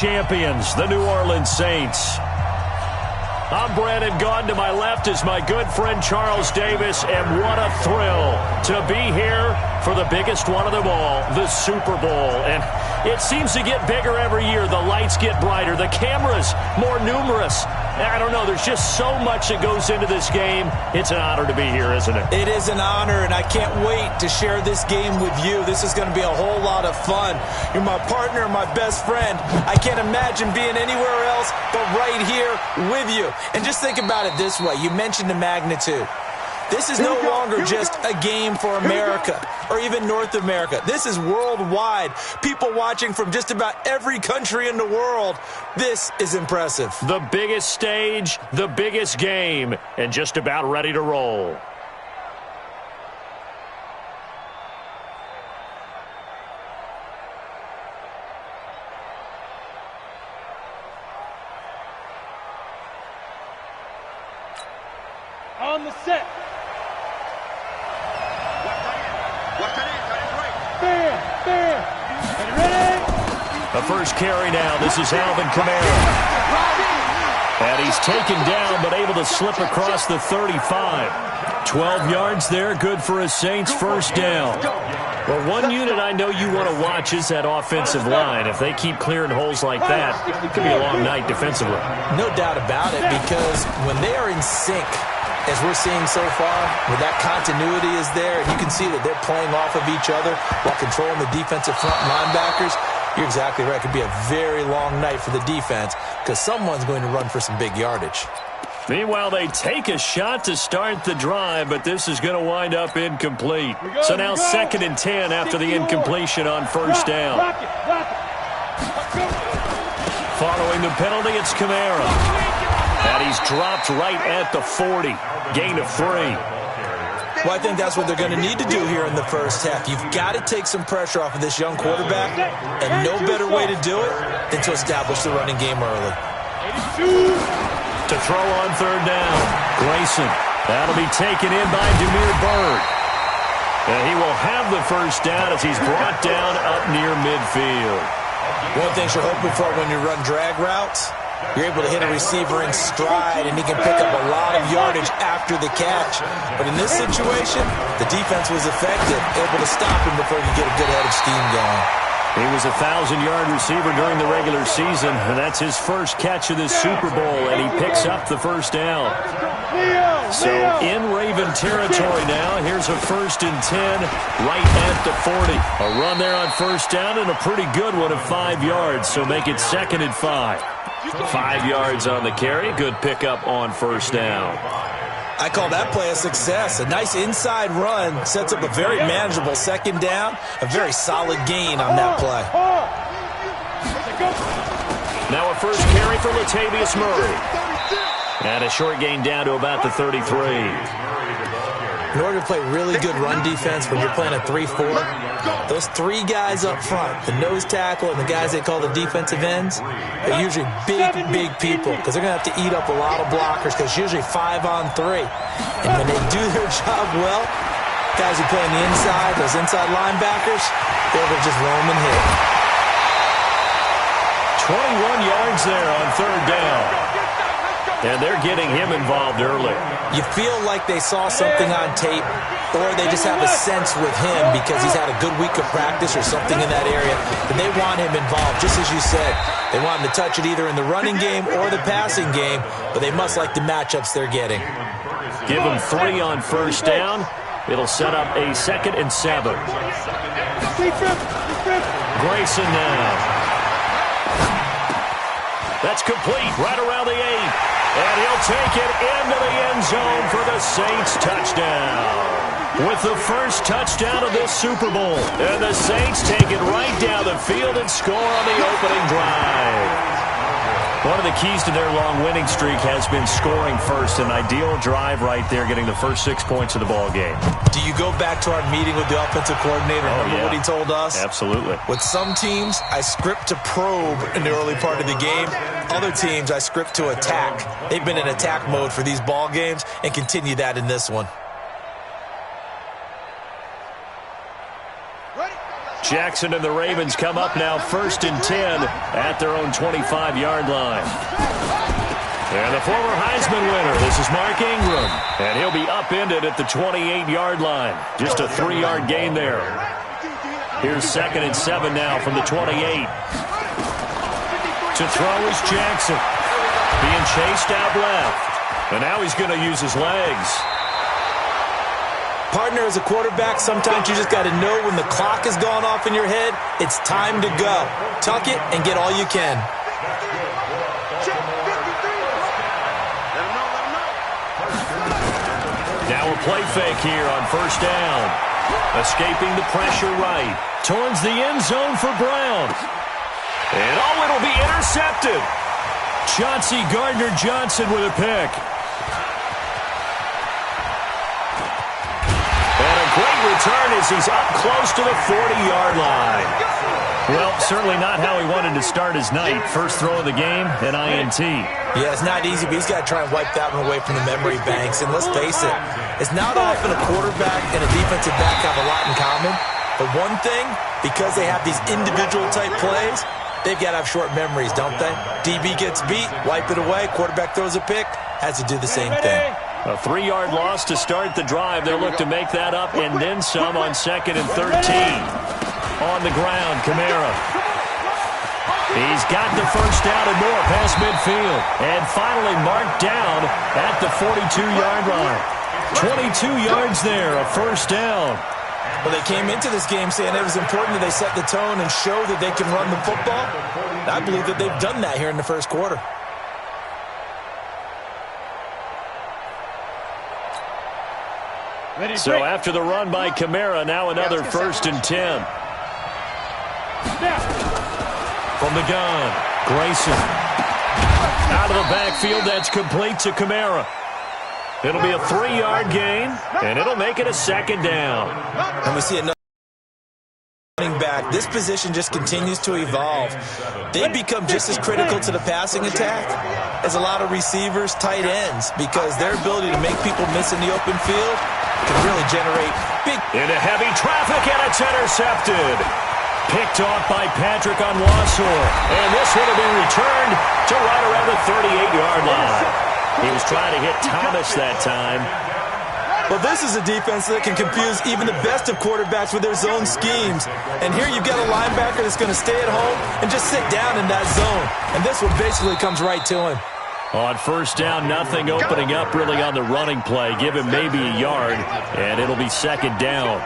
Champions, the New Orleans Saints. I'm Brandon Gaudin. To my left is my good friend Charles Davis, and what a thrill to be here for the biggest one of them all, the Super Bowl. And it seems to get bigger every year. The lights get brighter, the cameras more numerous. I don't know, there's just so much that goes into this game. It's an honor to be here, isn't it? It is an honor, and I can't wait to share this game with you. This is going to be a whole lot of fun. You're my partner, my best friend. I can't imagine being anywhere else but right here with you. And just think about it this way. You mentioned the magnitude. This is no longer just a game for America or even North America. This is worldwide. People watching from just about every country in the world. This is impressive. The biggest stage, the biggest game, and just about ready to roll. On the set. The first carry now. This is Alvin Kamara. And he's taken down but able to slip across the 35. 12 yards there. Good for a Saints first down. Well, one unit I know you want to watch is that offensive line. If they keep clearing holes like that, it could be a long night defensively. No doubt about it, because when they are in sync, as we're seeing so far, where that continuity is there, and you can see that they're playing off of each other while controlling the defensive front linebackers, you're exactly right. It could be a very long night for the defense because someone's going to run for some big yardage. Meanwhile, they take a shot to start the drive, but this is going to wind up incomplete. So now 2nd and 10 after the incompletion on first down. Following the penalty, it's Kamara. And he's dropped right at the 40. Gain of 3. Well, I think that's what they're going to need to do here in the first half. You've got to take some pressure off of this young quarterback, and no better way to do it than to establish the running game early. To throw on third down, Grayson. That'll be taken in by Damiere Byrd. And he will have the first down as he's brought down up near midfield. One thing you're hoping for when you run drag routes, you're able to hit a receiver in stride, and he can pick up a lot of yardage after the catch. But in this situation, the defense was effective, able to stop him before he could get a good head of steam going. He was a 1,000-yard receiver during the regular season, and that's his first catch of this Super Bowl, and he picks up the first down. So in Raven territory now, here's a 1st and 10 right at the 40. A run there on first down and a pretty good one of 5 yards, so make it 2nd and 5. 5 yards on the carry. Good pickup on first down. I call that play a success. A nice inside run sets up a very manageable 2nd down. A very solid gain on that play. Now a first carry for Latavius Murray. And a short gain down to about the 33. In order to play really good run defense when you're playing a 3-4, those 3 guys up front, the nose tackle and the guys they call the defensive ends, are usually big people because they're going to have to eat up a lot of blockers because usually 5 on 3. And when they do their job well, guys who play on the inside, those inside linebackers, they're able to just roam and hit. 21 yards there on third down. And they're getting him involved early. You feel like they saw something on tape, or they just have a sense with him because he's had a good week of practice or something in that area, and they want him involved, just as you said. They want him to touch it either in the running game or the passing game, but they must like the matchups they're getting. Give him 3 on first down. It'll set up a 2nd and 7. Grayson now. That's complete right around the 8. And he'll take it into the end zone for the Saints touchdown. With the first touchdown of this Super Bowl. And the Saints take it right down the field and score on the opening drive. One of the keys to their long winning streak has been scoring first. An ideal drive right there, getting the first 6 points of the ball game. Do you go back to our meeting with the offensive coordinator? Remember what he told us? Absolutely. With some teams, I script to probe in the early part of the game. Other teams, I script to attack. They've been in attack mode for these ball games and continue that in this one. Jackson and the Ravens come up now 1st and 10 at their own 25-yard line. And the former Heisman winner, this is Mark Ingram. And he'll be upended at the 28-yard line. Just a 3-yard gain there. Here's 2nd and 7 now from the 28. To throw is Jackson. Being chased out left. And now he's going to use his legs. Partner, as a quarterback, sometimes you just got to know when the clock has gone off in your head, it's time to go. Tuck it and get all you can. Now a play fake here on 1st down. Escaping the pressure right. Towards the end zone for Brown. And it'll be intercepted. Chauncey Gardner-Johnson with a pick. And a great return as he's up close to the 40-yard line. Well, certainly not how he wanted to start his night. First throw of the game, an INT. Yeah, it's not easy, but he's got to try and wipe that one away from the memory banks. And let's face it, it's not often a quarterback and a defensive back have a lot in common. But one thing, because they have these individual-type plays, they've got to have short memories, don't they? DB gets beat, wipe it away, quarterback throws a pick, has to do the same thing. A 3-yard loss to start the drive. They'll look to make that up and then some on 2nd and 13. On the ground, Kamara. He's got the first down and more past midfield. And finally marked down at the 42-yard line. 22 yards there, a first down. Well, they came into this game saying it was important that they set the tone and show that they can run the football. And I believe that they've done that here in the first quarter. So after the run by Kamara, now another 1st and 10. From the gun, Grayson. Out of the backfield, that's complete to Kamara. It'll be a 3-yard gain, and it'll make it a 2nd down. And we see another running back. This position just continues to evolve. They become just as critical to the passing attack as a lot of receivers, tight ends, because their ability to make people miss in the open field can really generate big. Into heavy traffic, and it's intercepted. Picked off by Patrick Onwuasor. And this would have been returned to right around the 38-yard line. He was trying to hit Thomas that time. Well, this is a defense that can confuse even the best of quarterbacks with their zone schemes. And here you've got a linebacker that's going to stay at home and just sit down in that zone. And this one basically comes right to him. On 1st down, nothing opening up really on the running play. Give him maybe a yard, and it'll be 2nd down.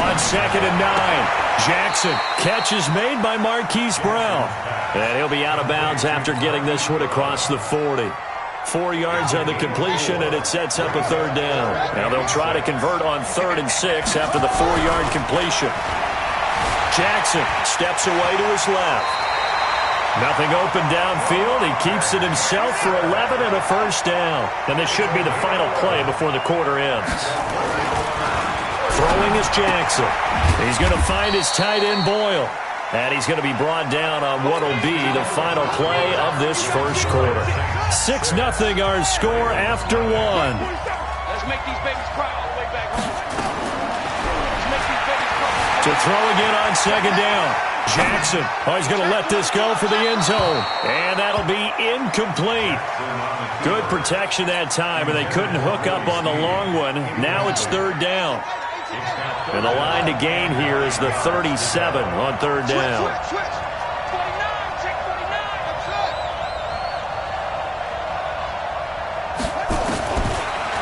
On 2nd and 9, Jackson. Catch is made by Marquise Brown. And he'll be out of bounds after getting this one across the 40. 4 yards on the completion, and it sets up a 3rd down. Now they'll try to convert on 3rd and 6 after the 4-yard completion. Jackson steps away to his left. Nothing open downfield. He keeps it himself for 11 and a 1st down. And this should be the final play before the quarter ends. Throwing is Jackson. He's going to find his tight end Boyle. And he's going to be brought down on what will be the final play of this first quarter. 6-0 our score after 1. Let's make these babies cry all the way back home. Let's make these babies cry. To throw again on 2nd down. Jackson. Oh, he's going to let this go for the end zone. And that'll be incomplete. Good protection that time, and they couldn't hook up on the long one. Now it's 3rd down. And the line to gain here is the 37 on 3rd down.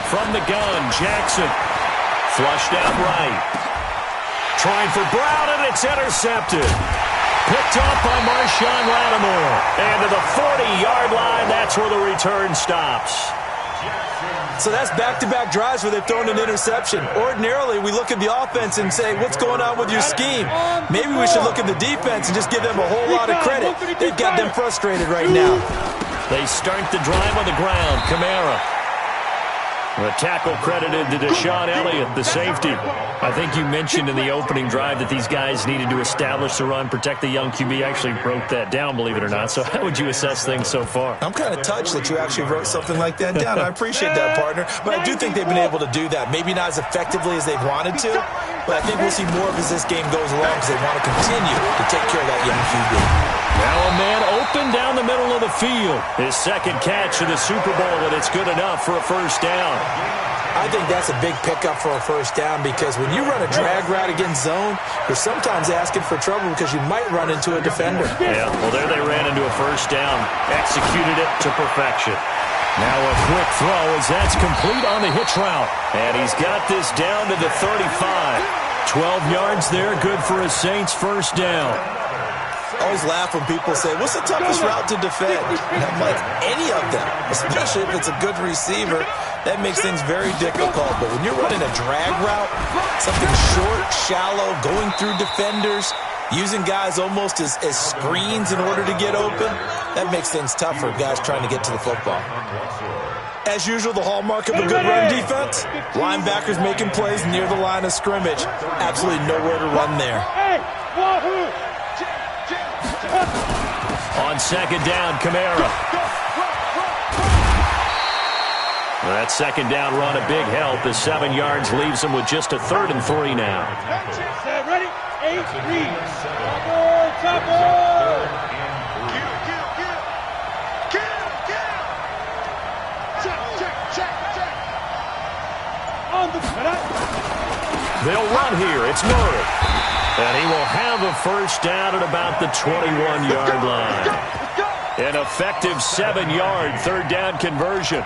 From the gun, Jackson. Flushed out right. Trying for Brown, and it's intercepted. Picked off by Marshawn Lattimore. And to the 40-yard line, that's where the return stops. So that's back-to-back drives where they've thrown an interception. Ordinarily, we look at the offense and say, what's going on with your scheme? Maybe we should look at the defense and just give them a whole lot of credit. They've got them frustrated right now. They start the drive on the ground. Kamara. The tackle credited to Deshaun Elliott, the safety. I think you mentioned in the opening drive that these guys needed to establish the run, protect the young QB. Actually wrote that down, believe it or not. So how would you assess things so far? I'm kind of touched that you actually wrote something like that down. I appreciate that, partner. But I do think they've been able to do that. Maybe not as effectively as they've wanted to, but I think we'll see more of as this game goes along because they want to continue to take care of that young QB. Now a man open down the middle of the field. His second catch of the Super Bowl, and it's good enough for a first down. I think that's a big pickup for a first down because when you run a drag route against zone, you're sometimes asking for trouble because you might run into a defender. Yeah, well, there they ran into a first down. Executed it to perfection. Now a quick throw as that's complete on the hitch route. And he's got this down to the 35. 12 yards there, good for a Saints first down. I always laugh when people say, what's the toughest route to defend? And I'm like, any of them, especially if it's a good receiver. That makes things very difficult. But when you're running a drag route, something short, shallow, going through defenders, using guys almost as screens in order to get open, that makes things tough for guys trying to get to the football. As usual, the hallmark of a good run defense, linebackers making plays near the line of scrimmage. Absolutely nowhere to run there. On second down, Kamara. That second down run a big help. The 7 yards leaves him with just a 3rd and 3 now. Ready? 8, 3. They'll run here. It's Murray. And he will have a first down at about the 21-yard line. An effective 7-yard third down conversion.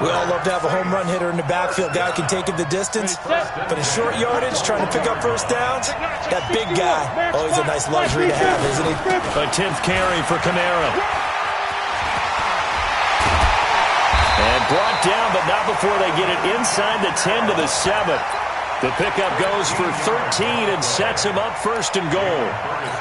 We all love to have a home run hitter in the backfield. Guy can take it the distance. But in short yardage, trying to pick up first downs, that big guy, always a nice luxury to have, isn't he? A 10th carry for Kamara. And brought down, but not before they get it inside the 10 to the 7. The pickup goes for 13 and sets him up first and goal.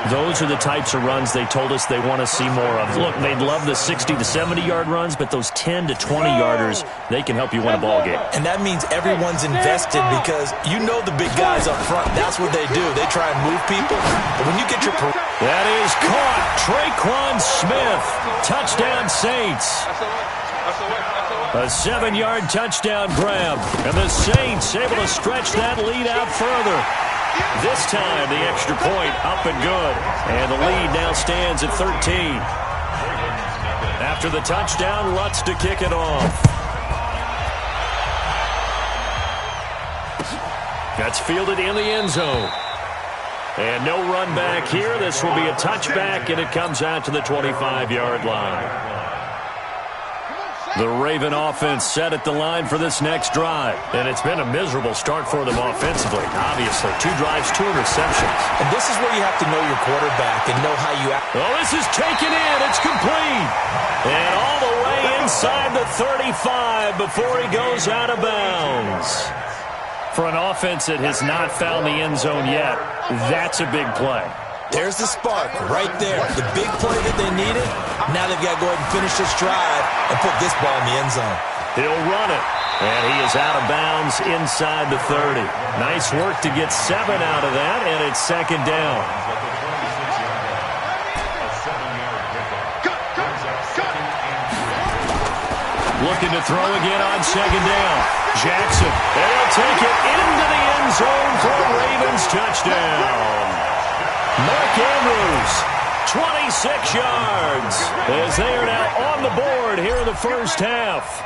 Those are the types of runs they told us they want to see more of. Look, they'd love the 60 to 70-yard runs, but those 10 to 20-yarders, they can help you win a ball game. And that means everyone's invested because you know the big guys up front. That's what they do. They try and move people. But when you get your... That is caught. Traquan Smith. Touchdown Saints. A 7-yard touchdown grab. And the Saints able to stretch that lead out further. This time, the extra point up and good. And the lead now stands at 13. After the touchdown, Lutz to kick it off. That's fielded in the end zone. And no run back here. This will be a touchback, and it comes out to the 25-yard line. The Raven offense set at the line for this next drive. And it's been a miserable start for them offensively. Obviously, 2 drives, 2 interceptions. And this is where you have to know your quarterback and know how you act. Oh, this is taken in. It's complete. And all the way inside the 35 before he goes out of bounds. For an offense that has not found the end zone yet, that's a big play. There's the spark right there. The big play that they needed. Now they've got to go ahead and finish this drive and put this ball in the end zone. He'll run it. And he is out of bounds inside the 30. Nice work to get 7 out of that, and it's second down. Looking to throw again on second down. Jackson, and he'll take it into the end zone for a Ravens touchdown. Mark Andrews, 26 yards, as they are now on the board here in the first half.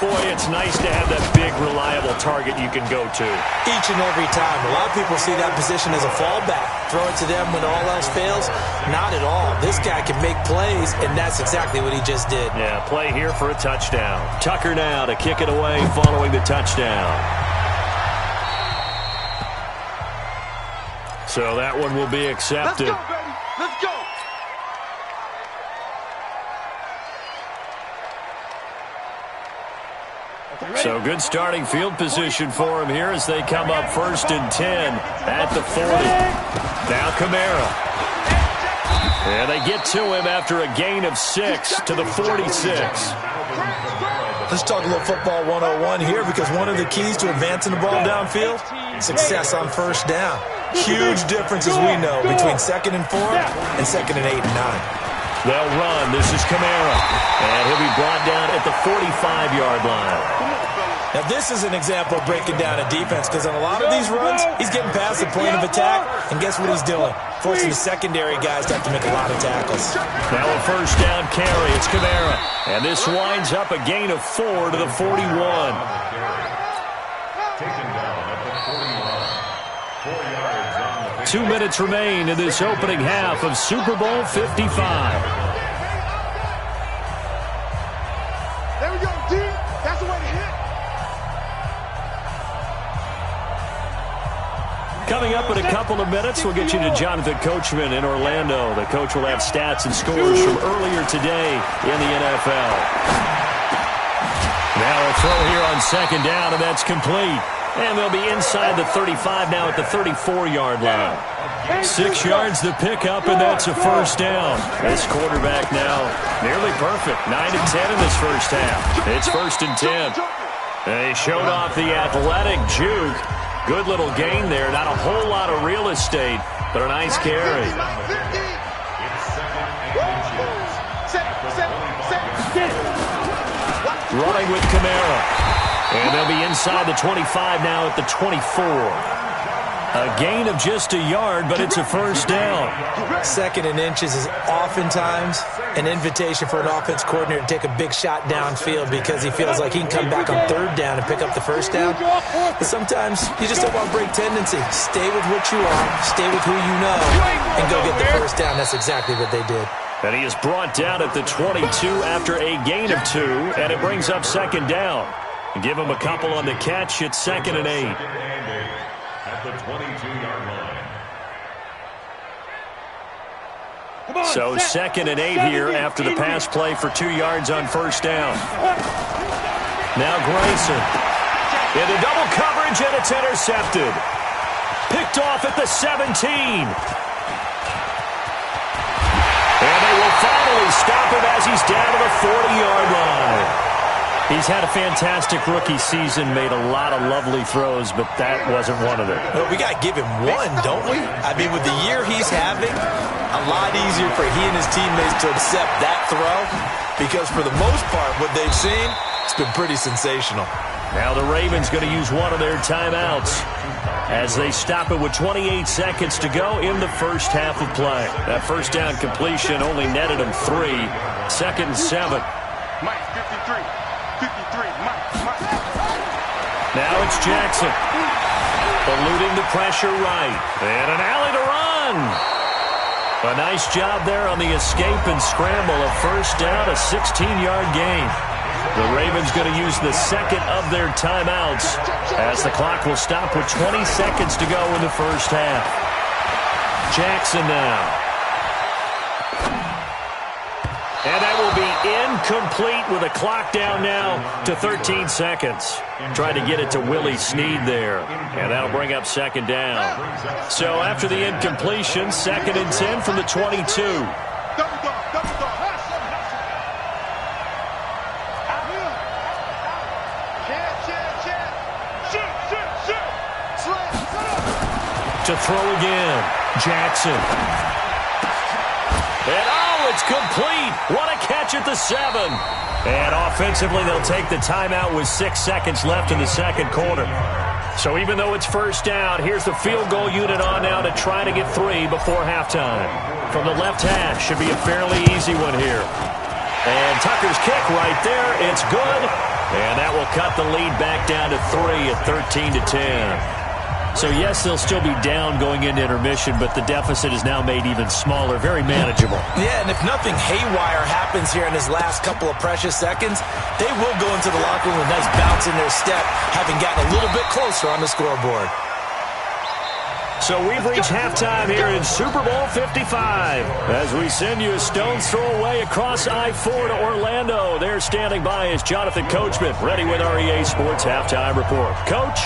Boy, it's nice to have that big, reliable target you can go to. Each and every time. A lot of people see that position as a fallback. Throw it to them when all else fails. Not at all. This guy can make plays, and that's exactly what he just did. Yeah, play here for a touchdown. Tucker now to kick it away following the touchdown. So that one will be accepted. Let's go, baby. Let's go. So good starting field position for him here as they come up first and 10 at the 40. Now Kamara. And they get to him after a gain of 6 to the 46. Let's talk a little football 101 here, because one of the keys to advancing the ball downfield, success on first down. Huge difference, as we know, between 2nd and 4 and 2nd and 8 and 9. They'll run. This is Kamara. And he'll be brought down at the 45-yard line. Now, this is an example of breaking down a defense, because on a lot of these runs, he's getting past the point of attack, and guess what he's doing? Forcing the secondary guys to have to make a lot of tackles. Now a first down carry. It's Kamara. And this winds up a gain of 4 to the 41. Taken down at the 41. 4 yards on the 2 minutes remain in this opening half of Super Bowl 55. There we go, D. That's the way to hit. Coming up in a couple of minutes, we'll get you to Jonathan Coachman in Orlando. The coach will have stats and scores from earlier today in the NFL. Now a throw here on second down, and that's complete. And they'll be inside the 35 now at the 34-yard line. 6 yards the pickup, and that's a first down. This quarterback now nearly perfect. 9 and 10 in this first half. It's 1st and 10. They showed off the athletic juke. Good little gain there. Not a whole lot of real estate, but a nice carry. Running with Kamara. And they'll be inside the 25 now at the 24. A gain of just a yard, but it's a first down. 2nd and inches is oftentimes an invitation for an offense coordinator to take a big shot downfield, because he feels like he can come back on 3rd down and pick up the first down. But sometimes you just don't want to break tendency. Stay with what you are, stay with who you know, and go get the first down. That's exactly what they did. And he is brought down at the 22 after a gain of 2, and it brings up 2nd down. Give him a couple on the catch. It's 2nd and 8. At the 22-yard line. So 2nd and 8 here after the pass play for 2 yards on first down. Now Grayson into double coverage, and it's intercepted. Picked off at the 17. And they will finally stop him as he's down to the 40-yard line. He's had a fantastic rookie season, made a lot of lovely throws, but that wasn't one of them. Well, we got to give him one, don't we? I mean, with the year he's having, a lot easier for he and his teammates to accept that throw, because for the most part, what they've seen, it's been pretty sensational. Now the Ravens going to use one of their timeouts as they stop it with 28 seconds to go in the first half of play. That first down completion only netted them 3. 2nd and 7. Mike, 53. 53, Mike. Now it's Jackson. Eluding the pressure right. And an alley to run. A nice job there on the escape and scramble. A first down, a 16-yard gain. The Ravens going to use the 2nd of their timeouts as the clock will stop with 20 seconds to go in the first half. Jackson now. And that will be incomplete with a clock down now to 13 seconds. Trying to get it to Willie Snead there. And that'll bring up 2nd down. So after the incompletion, 2nd and 10 from the 22. To throw again. Jackson. And it's complete. What a catch at the 7. And offensively, they'll take the timeout with 6 seconds left in the second quarter. So even though it's first down, here's the field goal unit on now to try to get 3 before halftime. From the left hash, should be a fairly easy one here. And Tucker's kick right there. It's good. And that will cut the lead back down to 3 at 13-10. So, yes, they'll still be down going into intermission, but the deficit is now made even smaller, very manageable. Yeah, and if nothing haywire happens here in his last couple of precious seconds, they will go into the locker room with a nice bounce in their step, having gotten a little bit closer on the scoreboard. So we've reached halftime here in Super Bowl 55. As we send you a stone's throw away across I-4 to Orlando. There standing by is Jonathan Coachman, ready with our EA Sports Halftime Report. Coach?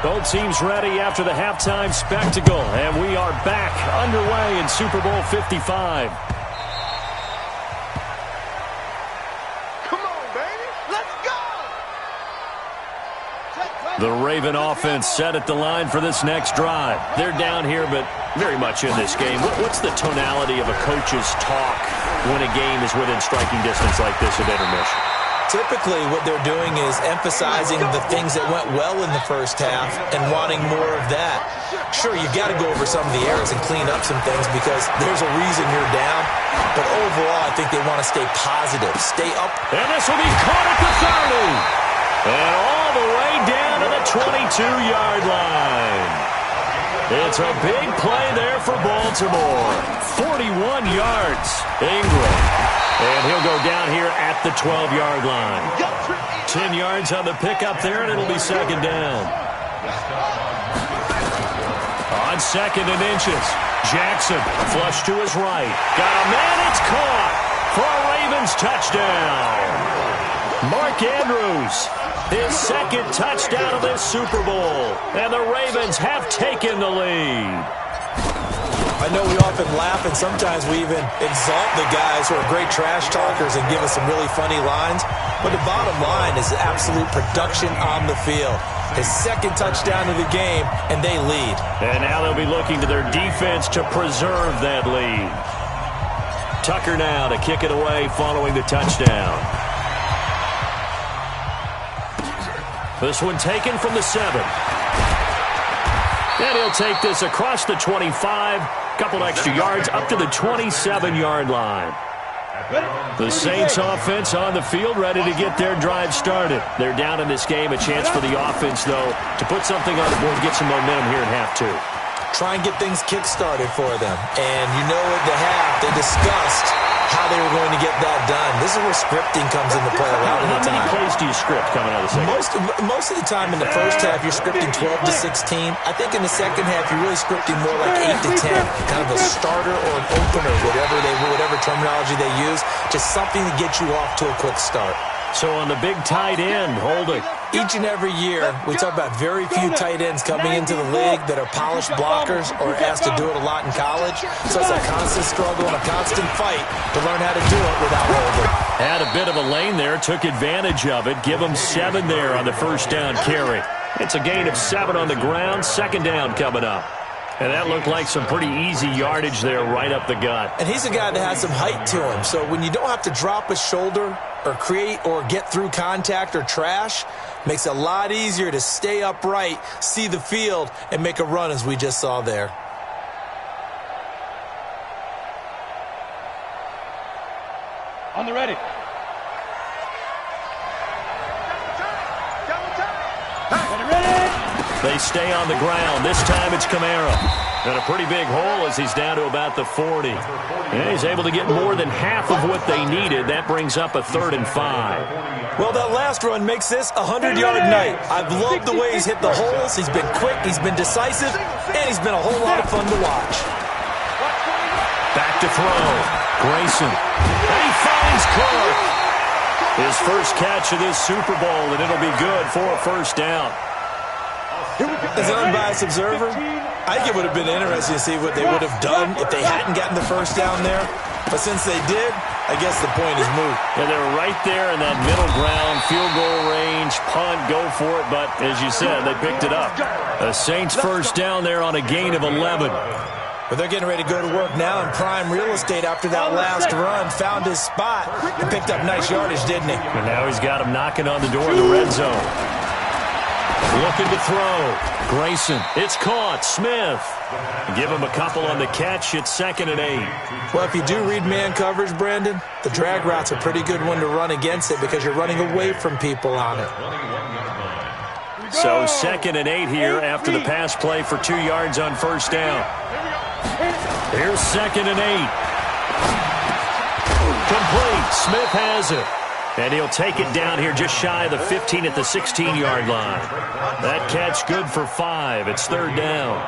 Both teams ready after the halftime spectacle, and we are back underway in Super Bowl 55. Come on, baby. Let's go. The Raven offense set at the line for this next drive. They're down here, but very much in this game. What's the tonality of a coach's talk when a game is within striking distance like this at intermission? Typically, what they're doing is emphasizing the things that went well in the first half and wanting more of that. Sure, you've got to go over some of the errors and clean up some things because there's a reason you're down. But overall, I think they want to stay positive, stay up. And this will be caught at the 30. And all the way down to the 22-yard line. It's a big play there for Baltimore. 41 yards. Ingram. And he'll go down here at the 12-yard line. 10 yards on the pickup there, and it'll be second down. On second and inches, Jackson flush to his right. Got a man, it's caught for a Ravens touchdown. Mark Andrews, his second touchdown of this Super Bowl. And the Ravens have taken the lead. I know we often laugh, and sometimes we even exalt the guys who are great trash talkers and give us some really funny lines. But the bottom line is absolute production on the field. His second touchdown of the game, and they lead. And now they'll be looking to their defense to preserve that lead. Tucker now to kick it away following the touchdown. This one taken from the 7. And he'll take this across the 25. Couple extra yards up to the 27-yard line. The Saints offense on the field ready to get their drive started. They're down in this game. A chance for the offense, though, to put something on the board, get some momentum here in half two. Try and get things kick-started for them. And you know at the half, they discussed how they were going to get that done. This is where scripting comes into play a lot of the time. How many plays do you script coming out of the second? Most of the time in the first half, you're scripting 12 to 16. I think in the second half, you're really scripting more like 8 to 10. Kind of a starter or an opener, whatever terminology they use. Just something to get you off to a quick start. So on the big tight end, Holding. Each and every year, we talk about very few tight ends coming into the league that are polished blockers or asked to do it a lot in college. So it's a constant struggle and a constant fight to learn how to do it without Holding. Had a bit of a lane there, took advantage of it. Give him 7 there on the first down carry. It's a gain of 7 on the ground. Second down coming up. And that looked like some pretty easy yardage there right up the gut. And he's a guy that has some height to him. So when you don't have to drop a shoulder or create or get through contact or trash, makes it a lot easier to stay upright, see the field, and make a run as we just saw there. On the ready. They stay on the ground. This time it's Kamara. And a pretty big hole as he's down to about the 40. And he's able to get more than half of what they needed. That brings up a 3rd and 5. Well, that last run makes this a 100-yard night. I've loved the way he's hit the holes. He's been quick, he's been decisive, and he's been a whole lot of fun to watch. Back to throw. Grayson. And he finds Clark. His first catch of this Super Bowl, and it'll be good for a first down. As an unbiased observer, I think it would have been interesting to see what they would have done if they hadn't gotten the first down there. But since they did, I guess the point is moot. And they're right there in that middle ground, field goal range, punt, go for it. But as you said, they picked it up. The Saints first down there on a gain of 11. But they're getting ready to go to work now in prime real estate after that last run. Found his spot and picked up nice yardage, didn't he? And now he's got him knocking on the door of the red zone. Looking to throw. Grayson. It's caught. Smith. Give him a couple on the catch. It's 2nd and 8. Well, if you do read man coverage, Brandon, the drag route's a pretty good one to run against it because you're running away from people on it. So 2nd and 8 here after the pass play for 2 yards on first down. Here's 2nd and 8. Complete. Smith has it. And he'll take it down here just shy of the 15 at the 16-yard line. That catch good for 5. It's 3rd down.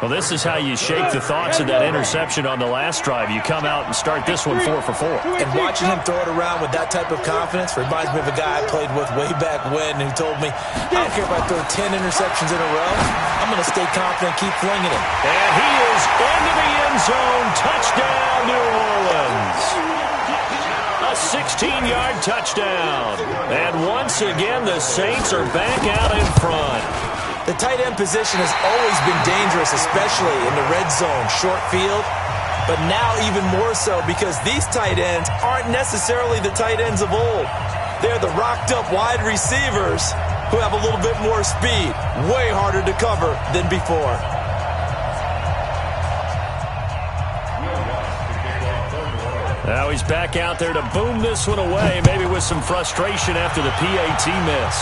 Well, this is how you shake the thoughts of that interception on the last drive. You come out and start this one 4 for 4. And watching him throw it around with that type of confidence reminds me of a guy I played with way back when who told me, I don't care if I throw 10 interceptions in a row, I'm going to stay confident, keep flinging it. And he is into the end zone. Touchdown, New Orleans. A 16-yard touchdown. And once again, the Saints are back out in front. The tight end position has always been dangerous, especially in the red zone, short field. But now even more so because these tight ends aren't necessarily the tight ends of old. They're the rocked-up wide receivers who have a little bit more speed. Way harder to cover than before. Now he's back out there to boom this one away, maybe with some frustration after the PAT miss.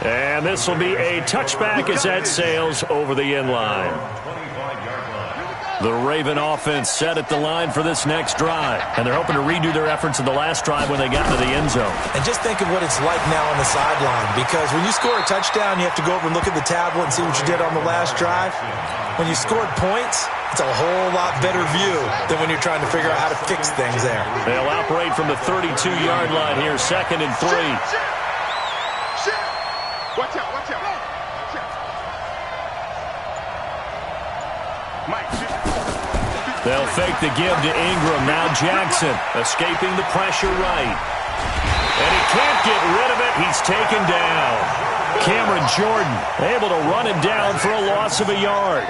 And this will be a touchback as that sails over the end line. The Raven offense set at the line for this next drive. And they're hoping to redo their efforts in the last drive when they got into the end zone. And just think of what it's like now on the sideline. Because when you score a touchdown, you have to go over and look at the tablet and see what you did on the last drive. When you scored points, it's a whole lot better view than when you're trying to figure out how to fix things there. They'll operate from the 32-yard line here, 2nd and 3. Watch out, watch out. Watch out. Mike. They'll fake the give to Ingram. Now Jackson escaping the pressure right. And he can't get rid of it. He's taken down. Cameron Jordan able to run him down for a loss of a yard.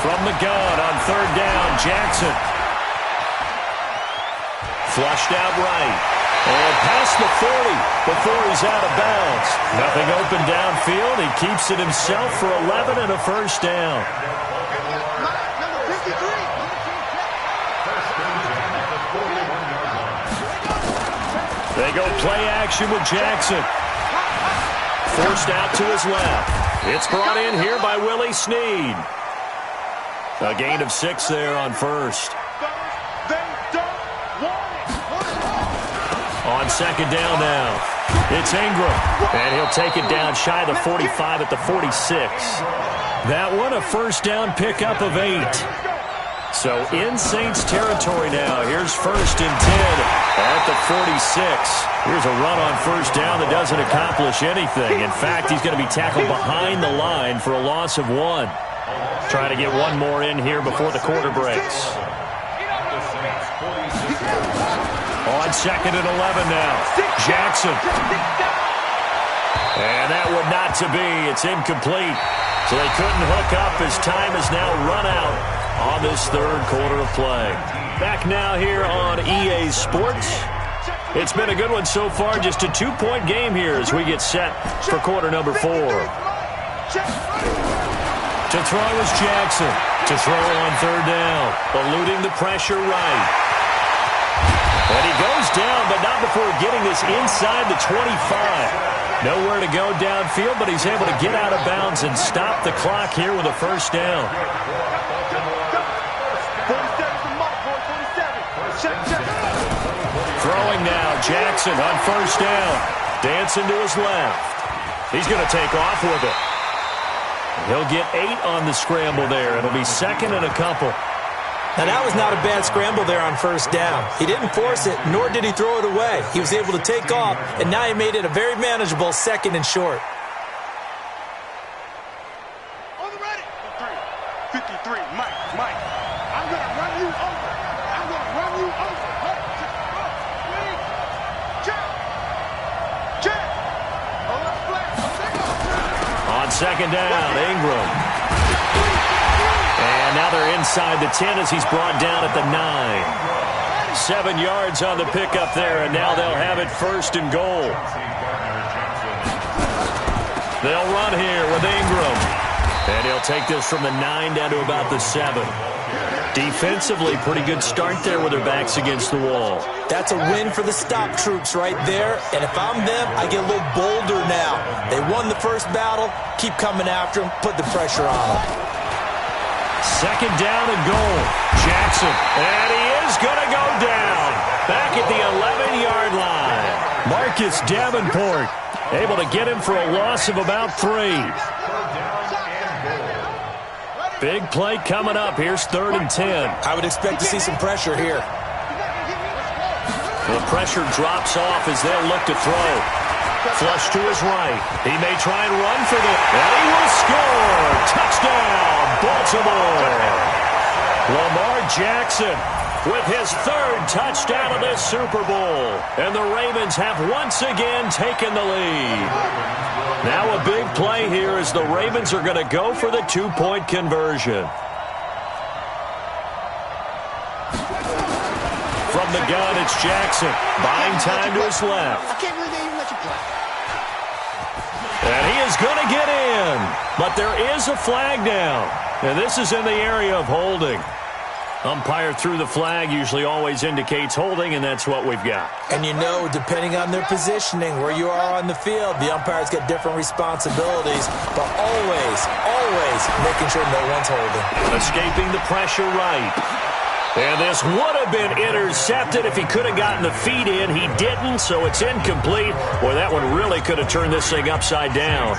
From the gun on 3rd down, Jackson. Flushed out right. And past the 40 before he's out of bounds. Nothing open downfield. He keeps it himself for 11 and a first down. They go play action with Jackson. Forced out to his left. It's brought in here by Willie Snead. A gain of 6 there on first. On 2nd down now, it's Ingram. And he'll take it down shy of the 45 at the 46. That one a first down pickup of 8. So in Saints territory now. Here's 1st and 10 at the 46. Here's a run on first down that doesn't accomplish anything. In fact, he's going to be tackled behind the line for a loss of 1. Trying to get one more in here before the quarter breaks. On 2nd and 11 now. Jackson. And that one not to be. It's incomplete. So they couldn't hook up as time is now run out on this 3rd quarter of play. Back now here on EA Sports. It's been a good one so far. Just a 2-point game here as we get set for quarter number 4. To throw is Jackson. To throw on 3rd down. Eluding the pressure right. And he goes down, but not before getting this inside the 25. Nowhere to go downfield, but he's able to get out of bounds and stop the clock here with a first down. Throwing now, Jackson on first down. Dancing to his left. He's going to take off with it. He'll get 8 on the scramble there. It'll be 2nd and a couple. Now, that was not a bad scramble there on first down. He didn't force it, nor did he throw it away. He was able to take off, and now he made it a very manageable 2nd and short. On the ready. 53, Mike. I'm going to run you over. On 2nd down, Ingram. And now they're inside the 10 as he's brought down at the 9. 7 yards on the pickup there, and now they'll have it 1st and goal. They'll run here with Ingram. And he'll take this from the 9 down to about the 7. Defensively, pretty good start there with their backs against the wall. That's a win for the stop troops right there. And if I'm them, I get a little bolder now. They won the first battle. Keep coming after them. Put the pressure on them. 2nd down and goal. Jackson. And he is going to go down. Back at the 11-yard line. Marcus Davenport able to get him for a loss of about 3. Big play coming up. Here's 3rd and 10. I would expect to see some pressure here. The pressure drops off as they'll look to throw. Flush to his right. He may try and run for the... And he will score! Touchdown, Baltimore! Lamar Jackson with his third touchdown of this Super Bowl. And the Ravens have once again taken the lead. Now a big play here as the Ravens are going to go for the two-point conversion. From the gun, it's Jackson. Buying time to his left. I can't believe they even let you play. And he is going to get in. But there is a flag down. And this is in the area of holding. Umpire threw the flag, usually always indicates holding, and that's what we've got. And you know, depending on their positioning, where you are on the field, the umpires get different responsibilities, but always making sure no one's holding. Escaping the pressure right. And this would have been intercepted if he could have gotten the feet in. He didn't, so it's incomplete. Boy, that one really could have turned this thing upside down.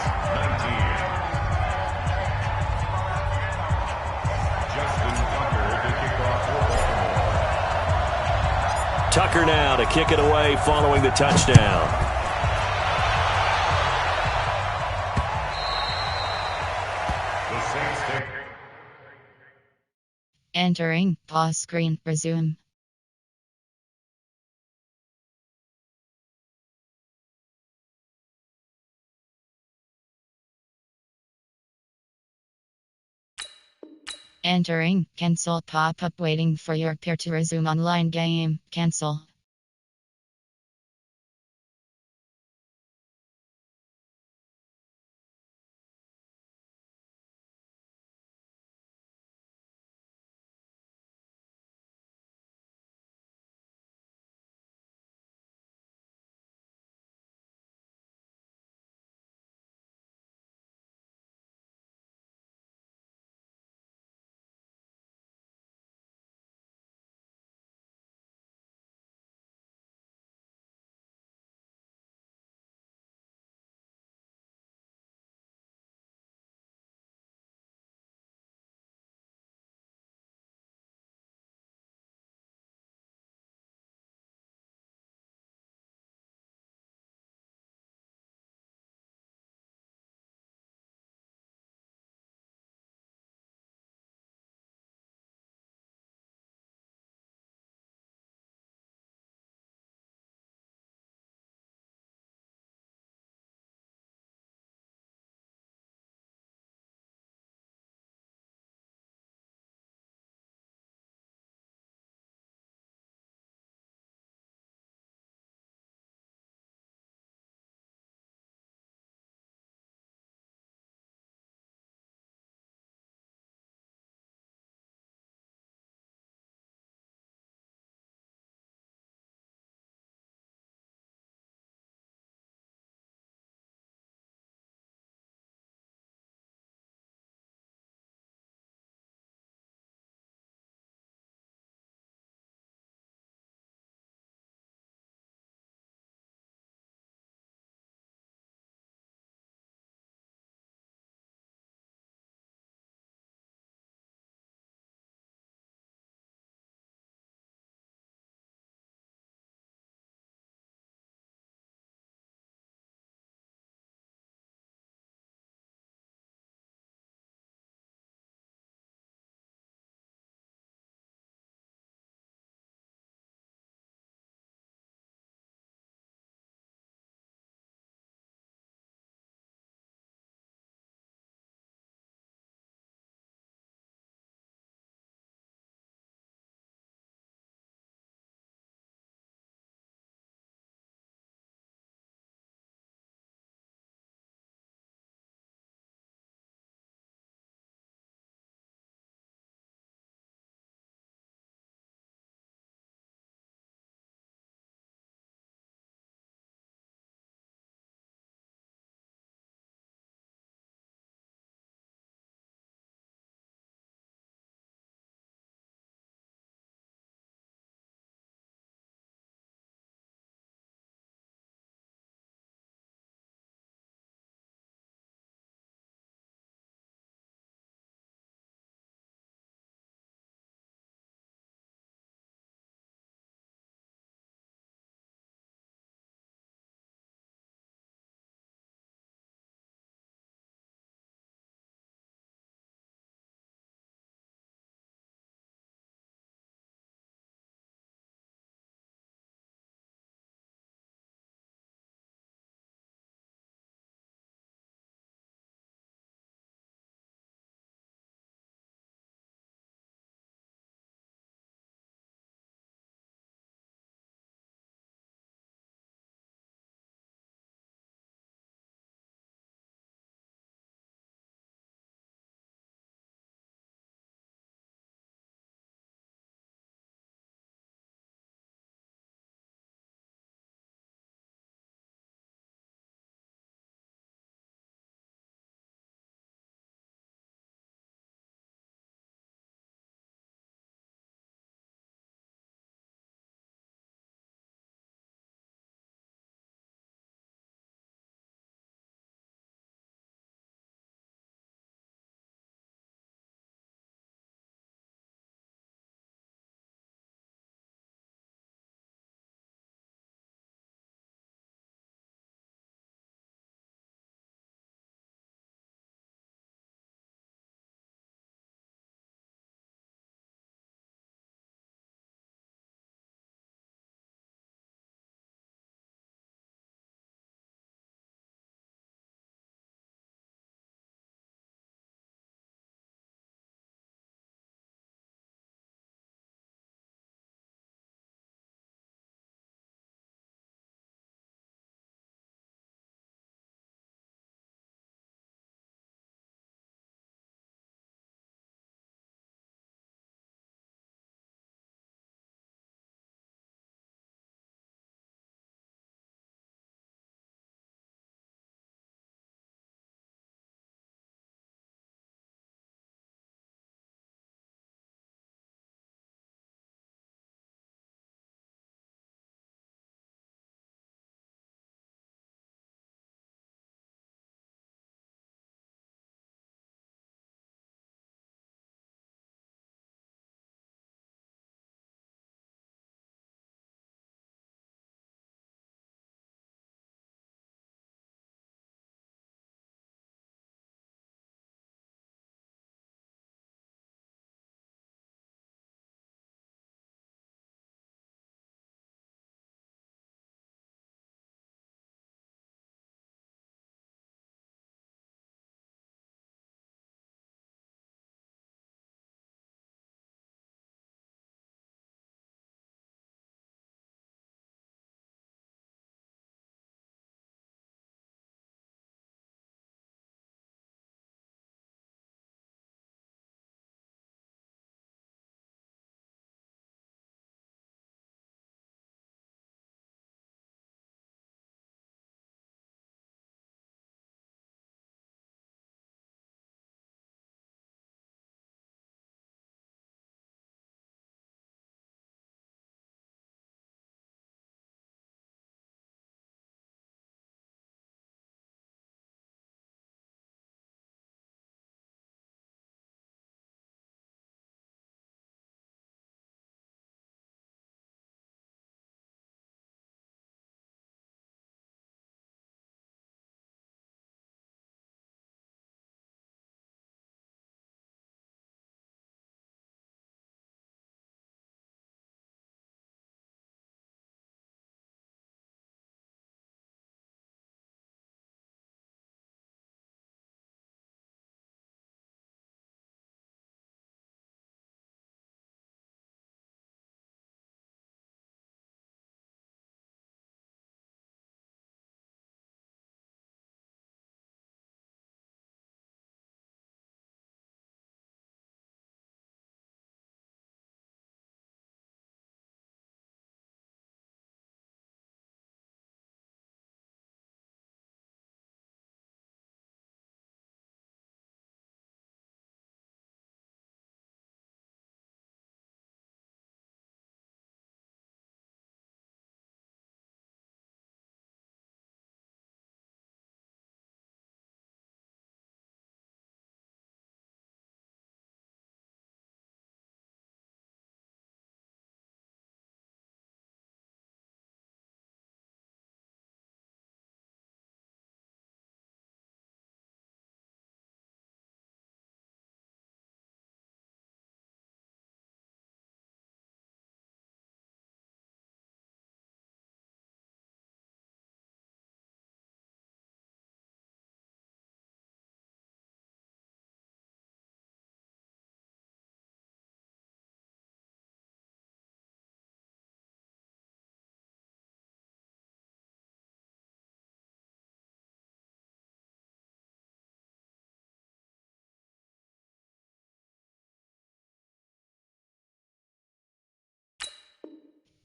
Tucker now to kick it away following the touchdown. Entering pause screen, resume. Entering cancel pop-up waiting for your peer to resume online game. Cancel.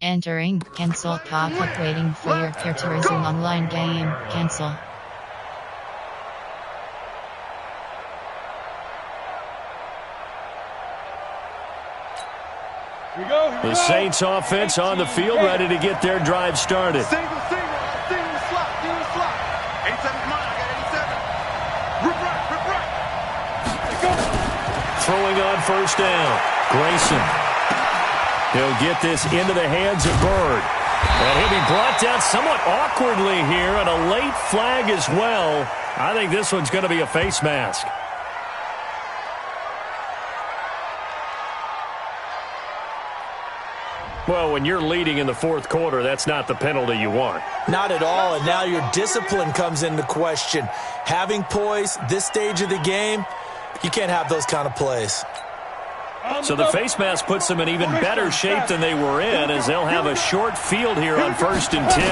Entering, cancel pop-up waiting for your peer to resume online game, cancel. The Saints offense on the field, ready to get their drive started. Single slot. 87's mine. I got 87. Rip right. Go. Throwing on first down. Grayson. He'll get this into the hands of Bird. And he'll be brought down somewhat awkwardly here, and a late flag as well. I think this one's going to be a face mask. Well, when you're leading in the fourth quarter, that's not the penalty you want. Not at all, and now your discipline comes into question. Having poise, this stage of the game, you can't have those kind of plays. So the face mask puts them in even better shape than they were in, as they'll have a short field here on 1st and 10.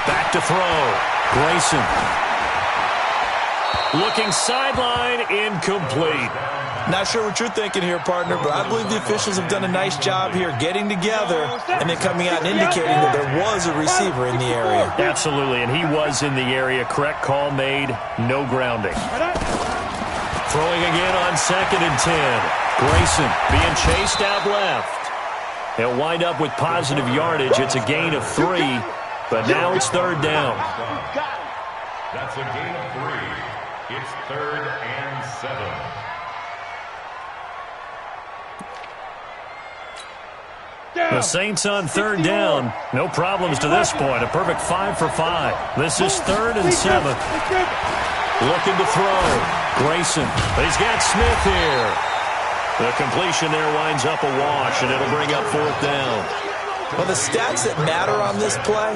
Back to throw. Grayson. Looking sideline, incomplete. Not sure what you're thinking here, partner, but I believe the officials have done a nice job here getting together and then coming out and indicating that there was a receiver in the area. Absolutely, and he was in the area. Correct call made. No grounding. Throwing again on 2nd and 10. Grayson being chased out left. He'll wind up with positive yardage. It's a gain of 3, but now it's 3rd down. That's a gain of 3. It's 3rd and 7. The Saints on 3rd down. No problems to this point. A perfect 5 for 5. This is 3rd and 7. Looking to throw. Grayson. But he's got Smith here. The completion there winds up a wash, and it'll bring up 4th down. Well, the stats that matter on this play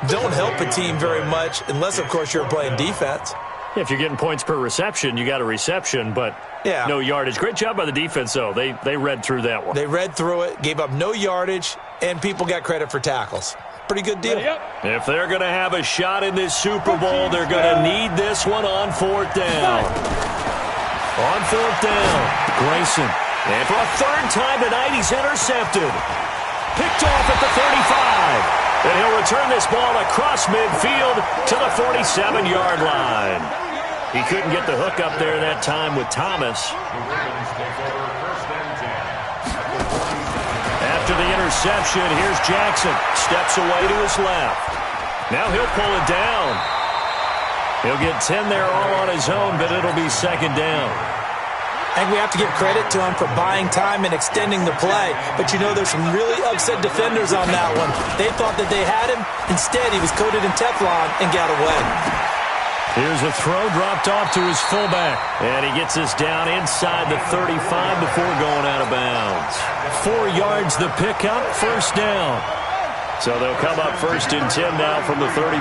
don't help a team very much unless, of course, you're playing defense. If you're getting points per reception, you got a reception, but no yardage. Great job by the defense, though. They read through that one. They read through it, gave up no yardage, and people got credit for tackles. Pretty good deal. If they're going to have a shot in this Super Bowl, they're going to need this one on 4th down. On 4th down, Grayson. And for a 3rd time tonight, he's intercepted. Picked off at the 35. And he'll return this ball across midfield to the 47-yard line. He couldn't get the hook up there that time with Thomas. After the interception, here's Jackson. Steps away to his left. Now he'll pull it down. He'll get 10 there all on his own, but it'll be 2nd down. I think we have to give credit to him for buying time and extending the play. But, you know, there's some really upset defenders on that one. They thought that they had him. Instead, he was coated in Teflon and got away. Here's a throw dropped off to his fullback. And he gets this down inside the 35 before going out of bounds. 4 yards the pickup, 1st down. So they'll come up 1st and 10 now from the 33.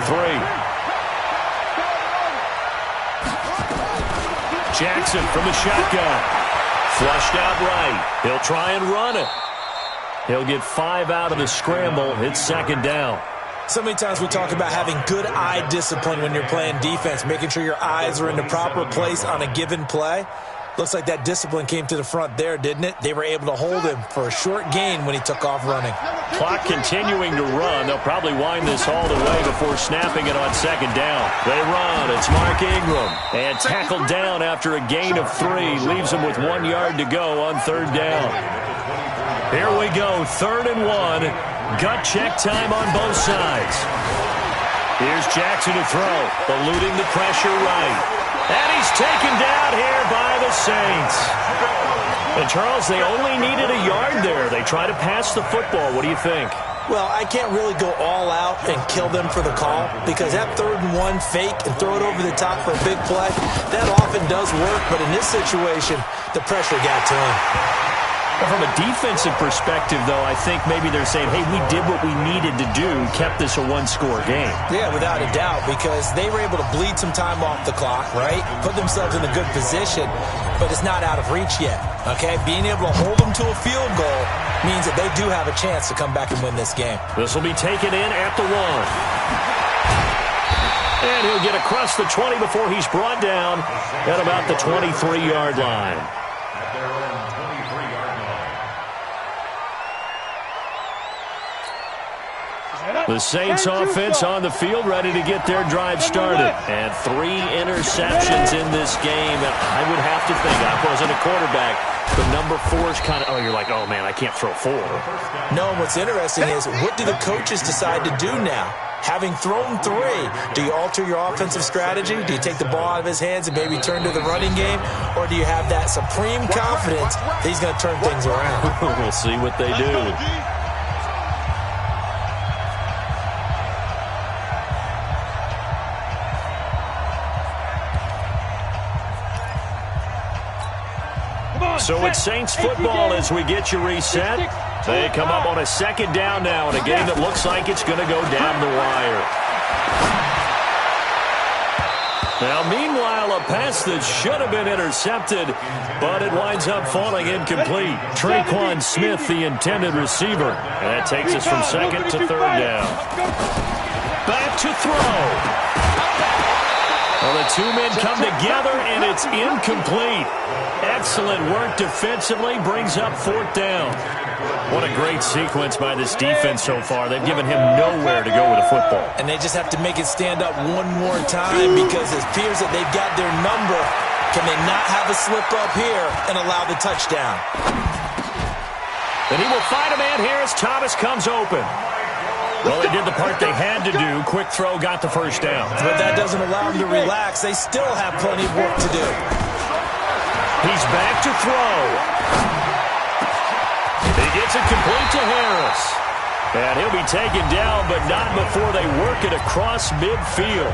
Jackson from the shotgun. Flushed out right. He'll try and run it. He'll get 5 out of the scramble. It's 2nd down. So many times we talk about having good eye discipline when you're playing defense, making sure your eyes are in the proper place on a given play. Looks like that discipline came to the front there, didn't it? They were able to hold him for a short gain when he took off running. Clock continuing to run. They'll probably wind this all the way before snapping it on 2nd down. They run. It's Mark Ingram. And tackled down after a gain of 3. Leaves him with 1 yard to go on 3rd down. Here we go. 3rd and 1. Gut check time on both sides. Here's Jackson to throw. Eluding the pressure right. And he's taken down here by the Saints. And, Charles, they only needed a yard there. They try to pass the football. What do you think? Well, I can't really go all out and kill them for the call because that 3rd and 1 fake and throw it over the top for a big play, that often does work. But in this situation, the pressure got to him. Well, from a defensive perspective, though, I think maybe they're saying, hey, we did what we needed to do, kept this a 1-score game. Yeah, without a doubt, because they were able to bleed some time off the clock, right? Put themselves in a good position, but it's not out of reach yet, okay? Being able to hold them to a field goal means that they do have a chance to come back and win this game. This will be taken in at the 1. And he'll get across the 20 before he's brought down at about the 23-yard line. The Saints offense on the field, ready to get their drive started. And 3 interceptions in this game. And I would have to think, I wasn't a quarterback, but number 4 is kind of, oh, you're like, oh, man, I can't throw 4. No, and what's interesting is, what do the coaches decide to do now? Having thrown 3, do you alter your offensive strategy? Do you take the ball out of his hands and maybe turn to the running game? Or do you have that supreme confidence that he's going to turn things around? We'll see what they do. So it's Saints football as we get you reset. They come up on a 2nd down now in a game that looks like it's going to go down the wire. Now, meanwhile, a pass that should have been intercepted, but it winds up falling incomplete. Traquan Smith, the intended receiver. And that takes us from 2nd to 3rd down. Back to throw. Well, the 2 men come together, and it's incomplete. Excellent work defensively, brings up 4th down. What a great sequence by this defense so far. They've given him nowhere to go with the football. And they just have to make it stand up one more time, because it appears that they've got their number. Can they not have a slip up here and allow the touchdown? And he will find a man here as Thomas comes open. Well, they did the part they had to do. Quick throw, got the 1st down. But that doesn't allow them to relax. They still have plenty of work to do. He's back to throw. He gets it complete to Harris. And he'll be taken down, but not before they work it across midfield.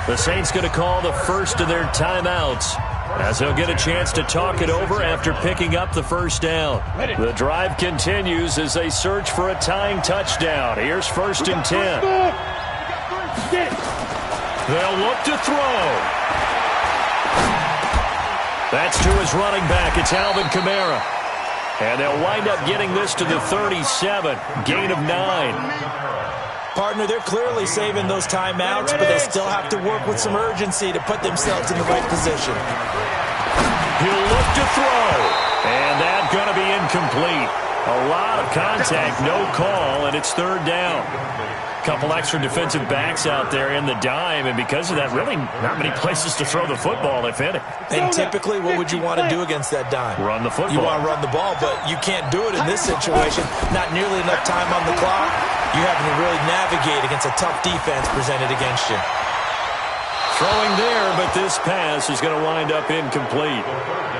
The Saints going to call the first of their timeouts, as they'll get a chance to talk it over after picking up the 1st down. The drive continues as they search for a tying touchdown. Here's 1st and 10. They'll look to throw. That's to his running back. It's Alvin Kamara. And they'll wind up getting this to the 37. Gain of 9. Partner, they're clearly saving those timeouts, but they still have to work with some urgency to put themselves in the right position. He'll look to throw. And that's going to be incomplete. A lot of contact, no call, and it's 3rd down. Couple extra defensive backs out there in the dime, and because of that, really not many places to throw the football, if any. And typically, what would you want to do against that dime? Run the football. You want to run the ball, but you can't do it in this situation. Not nearly enough time on the clock. You having to really navigate against a tough defense presented against you. Throwing there, but this pass is going to wind up incomplete.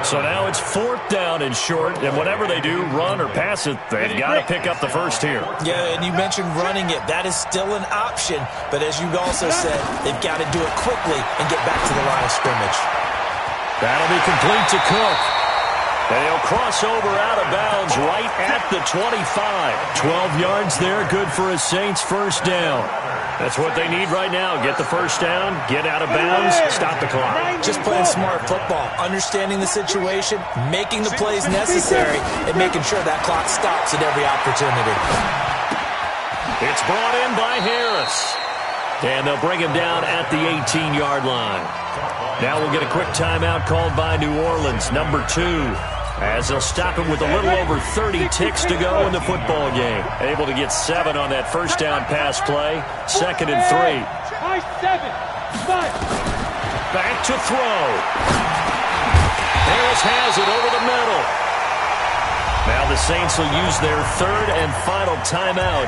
So now it's 4th down and short, and whatever they do, run or pass it, they've got to pick up the 1st here. Yeah, and you mentioned running it. That is still an option, but as you also said, they've got to do it quickly and get back to the line of scrimmage. That'll be complete to Cook. And he'll cross over out of bounds right at the 25. 12 yards there, good for a Saints 1st down. That's what they need right now. Get the 1st down, get out of bounds, stop the clock. Just playing smart football, understanding the situation, making the plays necessary, and making sure that clock stops at every opportunity. It's brought in by Harris. And they'll bring him down at the 18-yard line. Now we'll get a quick timeout called by New Orleans, number 2. As they'll stop him with a little over 30 ticks to go in the football game. Able to get 7 on that 1st down pass play. 2nd and 3. Back to throw. Harris has it over the middle. Now the Saints will use their 3rd and final timeout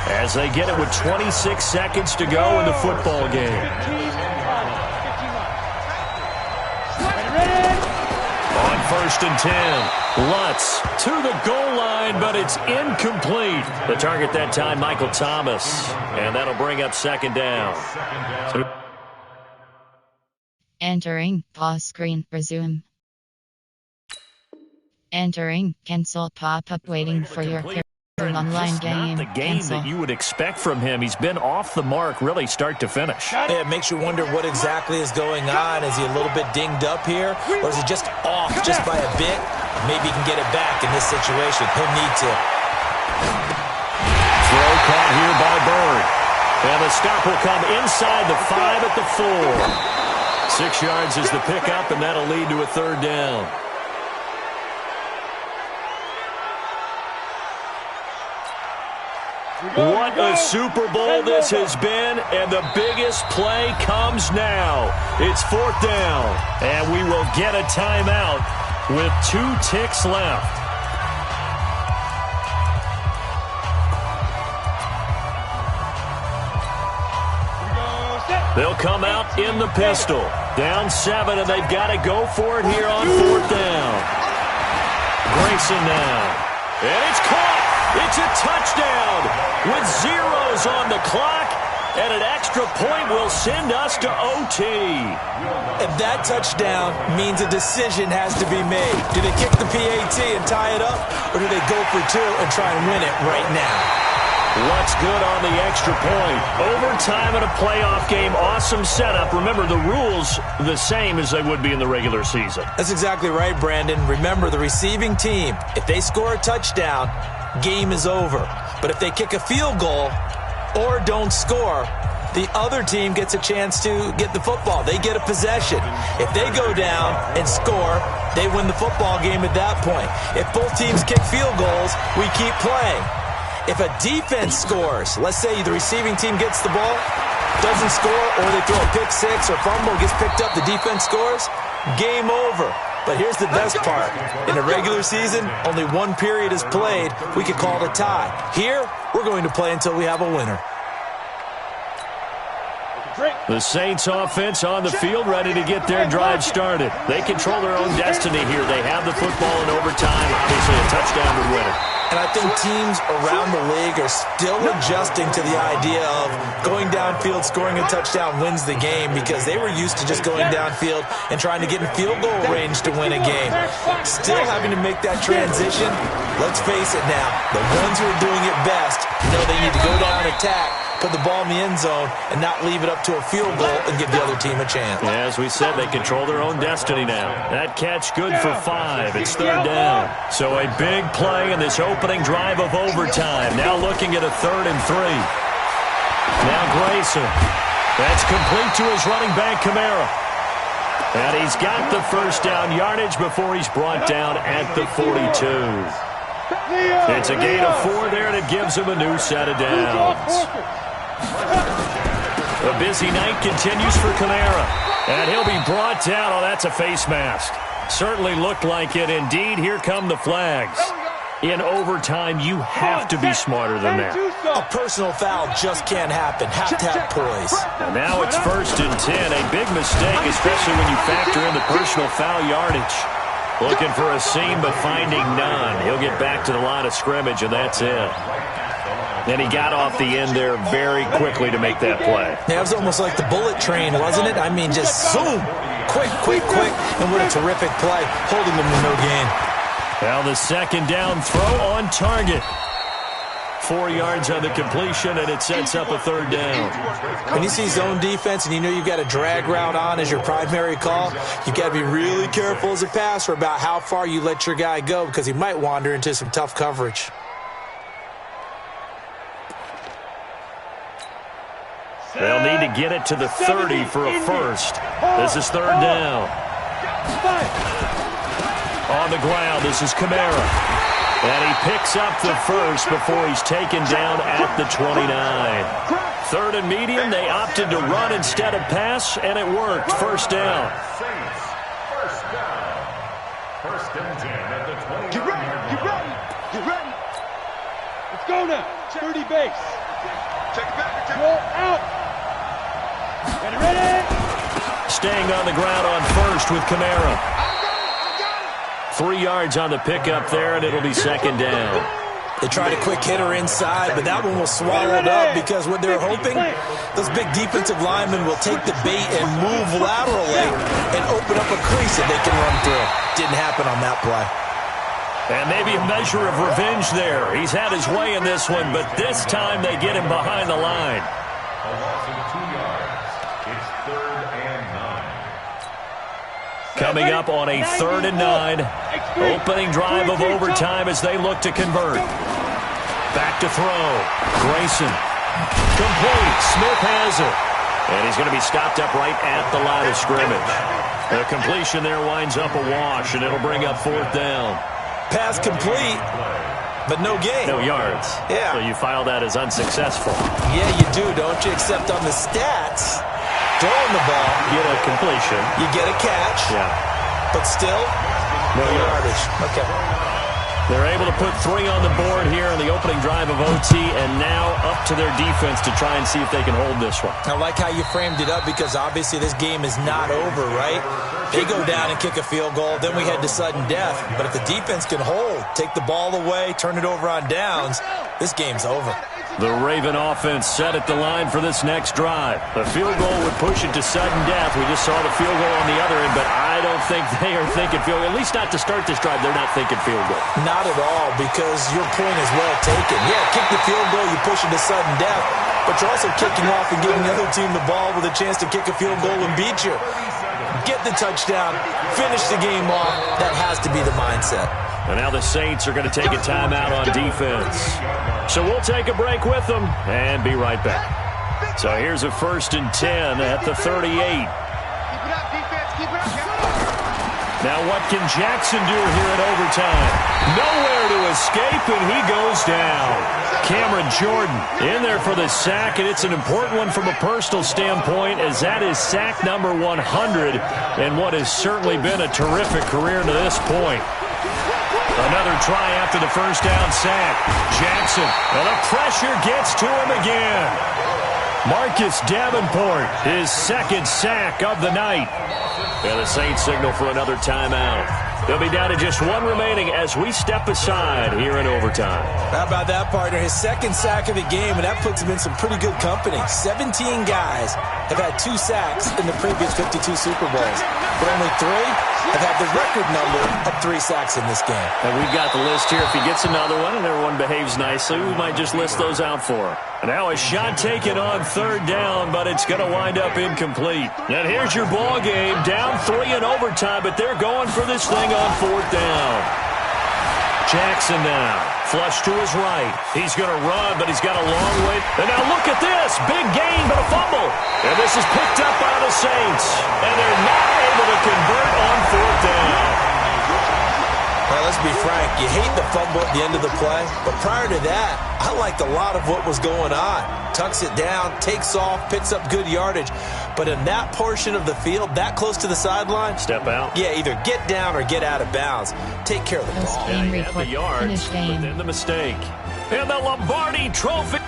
as they get it with 26 seconds to go in the football game. On 1st and 10, Lutz to the goal line, but it's incomplete. The target that time, Michael Thomas, and that'll bring up 2nd down. Entering, pause screen, resume. Entering, cancel pop-up waiting for your online game. Not the game Cancel. that you would expect from him. He's been off the mark, really, start to finish. Yeah, it makes you wonder what exactly is going on. Is he a little bit dinged up here, or is he just off just by a bit? Maybe he can get it back in this situation. He'll need to. Throw caught here by Bird. And the stop will come inside the 5 at the 4. 6 yards is the pickup, and that'll lead to a 3rd down. What a Super Bowl this has been, and the biggest play comes now. It's 4th down, and we will get a timeout with 2 ticks left. They'll come out in the pistol. Down 7, and they've got to go for it here on 4th down. Grayson now. And it's caught. It's a touchdown with zeros on the clock. And an extra point will send us to OT. And that touchdown means a decision has to be made. Do they kick the PAT and tie it up, or do they go for 2 and try and win it right now? What's good on the extra point? Overtime in a playoff game. Awesome setup. Remember, the rules the same as they would be in the regular season. That's exactly right, Brandon. Remember, the receiving team, if they score a touchdown, game is over. But if they kick a field goal or don't score, the other team gets a chance to get the football. They get a possession. If they go down and score, they win the football game at that point. If both teams kick field goals, we keep playing. If a defense scores, let's say the receiving team gets the ball, doesn't score, or they throw a pick 6 or fumble, gets picked up, the defense scores, game over. But here's the best part. In the regular season, only 1 period is played. We could call it a tie. Here, we're going to play until we have a winner. The Saints offense on the field, ready to get their drive started. They control their own destiny here. They have the football in overtime. Obviously, a touchdown would win it. And I think teams around the league are still adjusting to the idea of going downfield, scoring a touchdown wins the game, because they were used to just going downfield and trying to get in field goal range to win a game. Still having to make that transition. Let's face it now, the ones who are doing it best know they need to go down and attack, put the ball in the end zone, and not leave it up to a field goal and give the other team a chance. Yeah, as we said, they control their own destiny now. That catch good for 5. It's 3rd down. So a big play in this opening drive of overtime. Now looking at a 3rd and 3. Now Grayson. That's complete to his running back, Kamara. And he's got the first down yardage before he's brought down at the 42. It's a gain of 4 there, and it gives him a new set of downs. A busy night continues for Kamara. And he'll be brought down. Oh, that's a face mask. Certainly looked like it. Indeed, here come the flags. In overtime, you have to be smarter than that. A personal foul just can't happen. Have to have poise. And now it's 1st and 10. A big mistake, especially when you factor in the personal foul yardage. Looking for a seam, but finding none. He'll get back to the line of scrimmage, and that's it. And he got off the end there very quickly to make that play. Yeah, it was almost like the bullet train, wasn't it? I mean, just zoom. Quick, quick, quick. And what a terrific play, holding them to no gain. Now the 2nd down throw on target. 4 yards on the completion, and it sets up a 3rd down. When you see zone defense and you know you've got a drag route on as your primary call, you've got to be really careful as a passer about how far you let your guy go, because he might wander into some tough coverage. They'll need to get it to the 30 for a first. This is 3rd down. On the ground, this is Kamara. And he picks up the first before he's taken down at the 29. 3rd and medium, they opted to run instead of pass, and it worked. 1st down. First down. 1st and 10 at the 29. Get ready, get ready, get ready. Let's go now. 30 base. Check it back. Roll out. Ready. Staying on the ground on 1st with Kamara. 3 yards on the pickup there, and it'll be 2nd down. They tried a quick hitter inside, but that one was swallowed up, because what they're hoping, those big defensive linemen will take the bait and move laterally and open up a crease that they can run through. Didn't happen on that play. And maybe a measure of revenge there. He's had his way in this one, but this time they get him behind the line. A loss of 2 yards. It's 3rd and 9. Coming up on a 3rd and 9. Opening drive of overtime as they look to convert. Back to throw. Grayson. Complete. Smith has it. And he's going to be stopped up right at the line of scrimmage. The completion there winds up a wash, and it'll bring up 4th down. Pass complete. but no gain. No yards. Yeah. So you file that as unsuccessful. Yeah, you do, don't you? Except on the stats, throwing the ball, Get a completion. you get a catch, Yeah. but still, no yardage. Okay. They're able to put 3 on the board here on the opening drive of OT, and now up to their defense to try and see if they can hold this one. I like how you framed it up because obviously this game is not over, right? They go down and kick a field goal, then we head to sudden death. But if the defense can hold, take the ball away, turn it over on downs, this game's over. The Raven offense set at the line for this next drive. The field goal would push it to sudden death. We just saw the field goal on the other end, but I don't think they are thinking field goal. At least not to start this drive. They're not thinking field goal. Not at all, because your point is well taken. Yeah, kick the field goal, you push it to sudden death, but you're also kicking off and giving the other team the ball with a chance to kick a field goal and beat you. Get the touchdown, finish the game off. That has to be the mindset. And now the Saints are going to take a timeout on defense. So we'll take a break with them and be right back. So here's a 1st and 10 at the 38. Now what can Jackson do here in overtime? Nowhere to escape, and he goes down. Cameron Jordan in there for the sack, and it's an important one from a personal standpoint, as that is sack number 100 and what has certainly been a terrific career to this point. Another try after the first down sack. Jackson, and the pressure gets to him again. Marcus Davenport, his 2nd sack of the night. And the Saints signal for another timeout. They'll be down to just 1 remaining as we step aside here in overtime. How about that, partner? His 2nd sack of the game, and that puts him in some pretty good company. 17 guys have had 2 sacks in the previous 52 Super Bowls, but only 3 have had the record number of 3 sacks in this game. And we've got the list here. If he gets another one and everyone behaves nicely, we might just list those out for him. Now a shot taken on 3rd down, but it's going to wind up incomplete. And here's your ball game. Down 3 in overtime, but they're going for this thing on 4th down. Jackson now. Flush to his right. He's going to run, but he's got a long way. And now look at this. Big gain, but a fumble. And this is picked up by the Saints. And they're not able to convert on 4th down. Well, let's be frank. You hate the fumble at the end of the play, but prior to that, I liked a lot of what was going on. Tucks it down, takes off, picks up good yardage. But in that portion of the field, that close to the sideline, step out. Yeah, either get down or get out of bounds. Take care of the ball. Game Yeah, he had the report. yards, Finish game. but then the mistake. And the Lombardi Trophy.